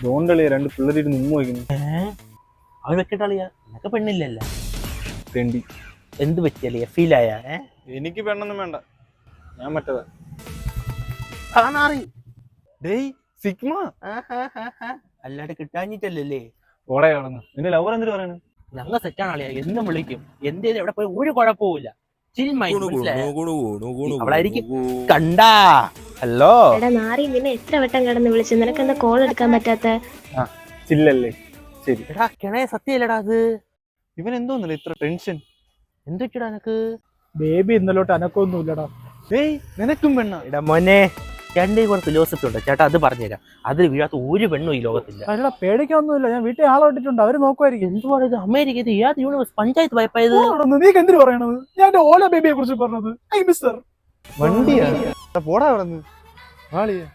ജോണ്ടളിയ രണ്ട് പിള്ളേരിട്ട് മുമ്പ് വയ്ക്കുന്നു. അവൻ വെക്കട്ടാളിയാ നിനക്ക് പെണ്ണില്ലല്ല തെണ്ടി. എന്ത് പറ്റിയല്ലേ ഫീലായ എനിക്ക് പെണ്ണൊന്നും വേണ്ട, ഞാൻ മറ്റേതാ. കാണാറി ഡേയ് സിഗ്മ അല്ലാണ്ട് കിട്ടാഞ്ഞിട്ടല്ലേ. ഓടെ കാണുന്നു. നിന്റെ ലവർ എന്തിനു പറയണു? ഞങ്ങൾ സെറ്റാണ് ആളിയാ, എന്നും വിളിക്കും. എന്തേലും എവിടെ പോയി ഒരു കുഴപ്പമില്ല. അവളായിരിക്കും കണ്ടാ. ഹലോ എടാ നാറി, നിന്നെ എത്ര വട്ടം കിടന്ന് വിളിച്ചു, നിനക്ക് എന്താ കോൾ എടുക്കാൻ പറ്റാത്ത? ചില്ലല്ലേ? ശരി. എടാ കിണയ സത്യല്ലേടാ അത്. ഇവൻ എന്തോന്നല്ലേ ഇത്ര ടെൻഷൻ? എന്തൊക്കെയാ എനക്ക് ബേബി ഇന്നലോട്ട് അനക്കൊന്നും ഇല്ലടാ. ഏയ് നിനക്കും പെണ്ണ? എടാ മോനെ, രണ്ടേ കൂടെ ഫിലോസഫി ഉണ്ട് ചേട്ടാ, അത് പറഞ്ഞുതരാം. അതിൽ വീഴാത്ത ഒരു പെണ്ണും ഈ ലോകത്തില്ല. അല്ല പേടിക്കൊന്നുമില്ല, ഞാൻ വീട്ടിൽ ആളെ ഇട്ടിട്ടുണ്ട്, അവര് നോക്കുമായിരിക്കും. എന്തുവാണ് ഇത്? അമേരിക്ക ഇത് ഏത് യൂണിവേഴ്സ് പഞ്ചായത്ത് വായ്പായത്? നീ എന്തിനു പറയണത്? ഞാൻ ഓല ബേബിയെ കുറിച്ച് പറഞ്ഞത്. ഐ മിസ്റ്റർ വണ്ടിയാ പോടാ അവിടെ നിന്ന് ആളിയാ.